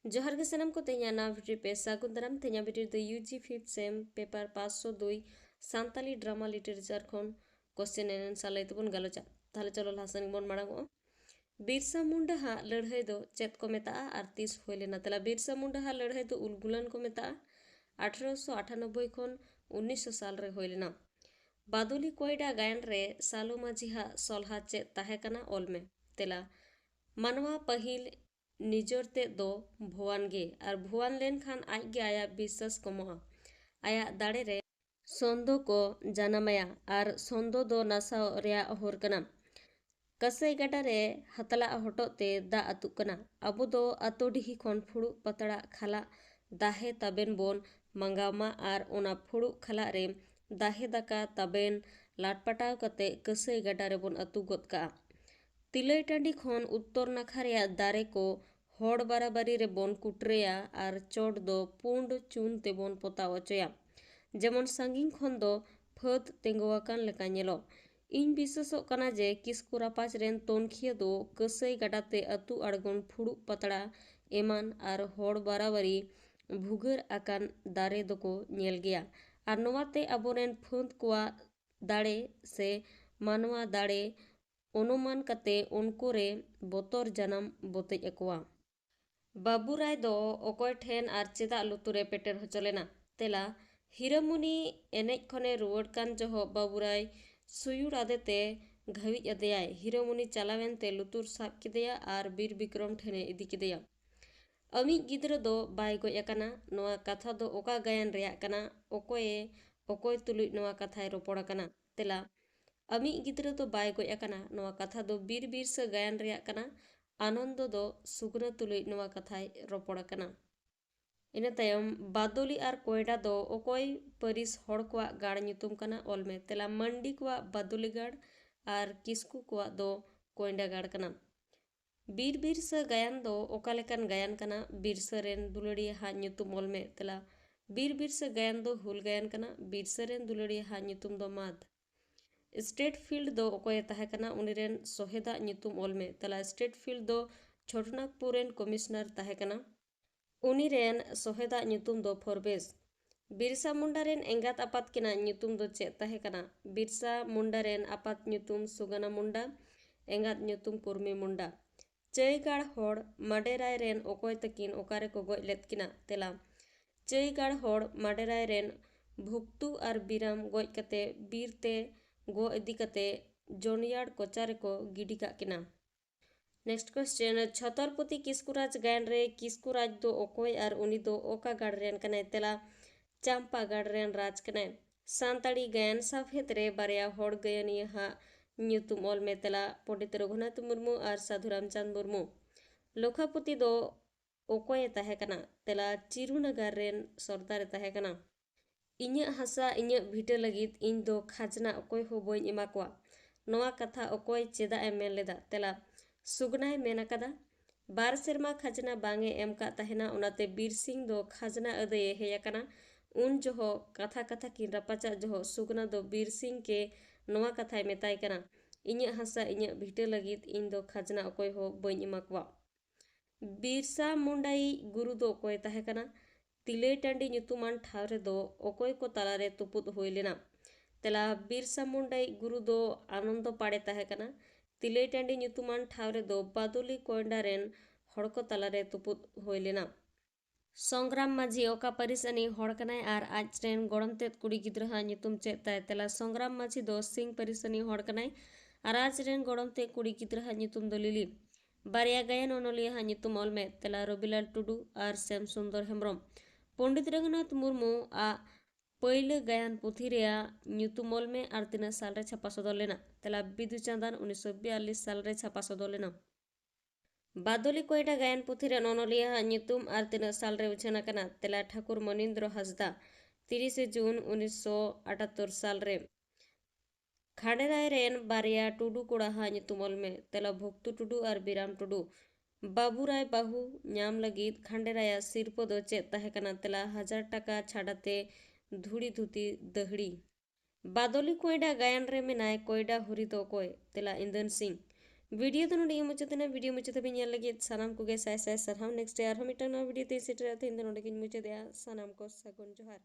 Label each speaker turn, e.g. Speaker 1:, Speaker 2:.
Speaker 1: जोहार के सनम को ते냐 ना वीडियो पे सागुन दाराम ते냐 video the UG 5th sem paper 502 Santali drama literature खन क्वेश्चन एंड आंसर लाइते बन गालोचा ताहले चलो लासन बन माड़ांगो बिरसा मुंडा हा लड़ाई दो चेत को मेता आर तीस हुई लेना तला बिरसा मुंडा हा लड़ाई दो उलगुलन को मेता 1898 खन 1900 साल रे हुई लेना बादुली कोयडा गायन रे सालो माझी हा सोलहा चेत ताहे कना ऑल में तेला मानवा पहिल निजरते दो भुवन गे और भुवन लेन खान आज गे आया विश्वास कमोहा आया दाड़े रे सोंदो को जानमाया और सोंदो दो नासा रेया होर कना कसई गाडा रे हतला हटोते दा अतु कना अबो दो अतोडिही खन फुड़ु पतड़ा खाला दाहे तबेन बोन मंगामा और ओना फुड़ु खाला रे दाहे दाका तबेन लाटपटाव कते कसई गाडा रे बोन अतु गोद का तिलई टांडी खन उत्तर नाखा रेया दारे को हड़ बाराबारी रे बोन कुटरेया और चोट दो पुंड चून ते बोन पोता वचोया जेमन सांगिंग खन दो फत तेंगोवाकान लेका नेलो इन विश्वासों कना जे किसकु रापाच रेन तोनखिया दो कसई गाडाते अतु अड़गोन फुड़ु पतड़ा एमान और हड़ बाराबारी भुगर आकान दारे दो नेल गया और नोवाते अबोरेन फंद कुआ दाड़े से मानवा दाड़े अनुमान कते उनको रे बोतर जानम बोतेज अकुआ बाबूराय दो ओकोय ठेन आर चेदा लुतुरे पेटेर होचलेना तेला हिरामुनी एनेज खने रुवाड़ कान जहो बाबूराय सुयुड़ आदेते घाविज अदेयाय हिरामुनी चालावेनते लुतुर साब किदेया आर बीर विक्रम ठेने इदी किदेया अमी गिद्र दो बाय गोय अकाना नोआ कथा दो ओका गायन रेया कना ओकोय तुलुज नोआ कथाय रोपड़ अकाना तेला अमी गिद्र दो बाय गोय अकाना नोआ कथा दो बीर बिरसा गायन रेया कना आनंद दो सुगना तुलुज नोआ कथाय रोपड़ अकाना इना तायम बादोली आर कोयडा दो ओकोय परिस हड़ कोआ गाड़ ᱧᱩᱛᱩᱢ कना ऑल में तेला मंडी कोआ बादोली गाड़ आर किस्कू कोआ दो कोयडा गाड़ कना बीर बिरसा गायन दो ओकालेकान गायन कना बिरसा रेन दुलड़िया हा ᱧᱩᱛᱩᱢ ऑल में तेला बीर बिरसा गायन दो हुल गायन कना बिरसा रेन दुलड़िया हा ᱧᱩᱛᱩᱢ दो माद स्टेट फील्ड दो ओकोय ताहे कना उनिरेन सोहेदा ᱧᱩᱛᱩᱢ ऑल में तला स्टेट फील्ड दो छोटनागपुर रेन कमिश्नर ताहे कना उनिरेन सोहेदा ᱧᱩᱛᱩᱢ दो फॉरबेस बिरसा मुंडा रेन एंगात आपात किना ᱧᱩᱛᱩᱢ दो चेत ताहे कना बिरसा मुंडा रेन आपात ᱧᱩᱛᱩᱢ सुगना मुंडा एंगात ᱧᱩᱛᱩᱢ कुर्मी मुंडा चईगाड़ होड़ माडेराय रेन ओकोय तकिन ओकारे को गोज लेत किना तेला चईगाड़ होड़ माडेराय रेन भुक्तु और बीराम गोज कते बीरते गो इदी कते जोनियाड़ कोचारे को गिडी का किना नेक्स्ट क्वेश्चन छतरपति किस्कुराज गायन रे किस्कुराज दो ओकोय और उनी दो ओका गाड़ रेन कने तेला चांपा गाड़ रेन राज कने सांताड़ी गायन साफेत रे बारिया होड़ गयनिया हा ᱧᱩᱛᱩᱢ ऑल में तेला पंडित रघुनाथ मुर्मू और साधु रामचंद मुर्मू लोखापति दो ओकोय ताहे कना तेला चिरुनगर रेन सरदार ताहे कना इन्या हसा इन्या भिटा लगित इन दो खाजना ओकोय हो बोइन एमा कोआ नोआ कथा ओकोय चेदा ए मेन लेदा तेला सुगनाय मेन अकादा बार सेरमा खाजना बांगे एम का ताहेना उनाते बीर सिंह दो खाजना अदये हे अकाना उन जोहो कथा कथा किन रपाचा जोहो सुगना दो बीर सिंह के नोआ कथाय मेताय कना इन्या हसा इन्या भिटा लगित इन दो खाजना ओकोय हो बोइन एमा कोआ बिरसा मुंडाई गुरु दो ओकोय ताहे कना तिलई टांडी ᱧᱩᱛᱩᱢᱟᱱ ठाव रे दो ओकोय को तालारे तुपुद हुई लेना तेला बिरसा मुंडाई गुरु दो आनंद पाड़े ताहे कना तिलई टांडी ᱧᱩᱛᱩᱢᱟᱱ ठाव रे दो बादुली कोयडा रेन हड़ को तालारे तुपुद हुई लेना संग्राम माझी ओका परिसनी हड़ कनाय आर आज रेन गड़म तेद कुड़ी गिद्रा हा ᱧᱩᱛᱩᱢ चेत ताय तेला संग्राम माझी दो सिंह परिसनी हड़ कनाय आर आज रेन गड़म तेद कुड़ी गिद्रा हा ᱧᱩᱛᱩᱢ दो लिली बारिया गायन ओनोलिया हा ᱧᱩᱛᱩᱢ ऑल में तेला रविलाल टुडू और श्याम सुंदर हेम्ब्रम पंडित रघुनाथ मुर्मू आ पहले गायन पुथी रेया ᱧᱩᱛᱩᱢ ऑल में और 3 साल रे छापा सदर लेना तेला बिदु चांदान 1942 साल रे छापा सदर लेना बादोली कोयडा गायन पुथी रे ओनोलिया हा ᱧᱩᱛᱩᱢ और 3 साल रे उछना कना तेला ठाकुर मनिंद्र हंसदा 30 जून 1978 साल रे खाड़ेराय रेन बारिया टुडू कोड़ा हा ᱧᱩᱛᱩᱢ ऑल में तेला भुक्तु टुडू और बीराम टुडू बाबूराय बाहू नाम लगित खांडेराया सिरपो दो चेत ताहे कना तेला 1000 टाका छाड़ाते धुड़ी धुती दहड़ी बादोली कोयडा गायन रे मेनाय कोयडा हुरी दो कोय तेला इंदन सिंह वीडियो तो नोड़े मुचादेना वीडियो मुचाद भी लगे सानाम को गे साय साय सरहाव नेक्स्ट यार हम इटा नवा वीडियो ते सेटर इन नोड़े मुचादे सानाम को सगुन जोहार।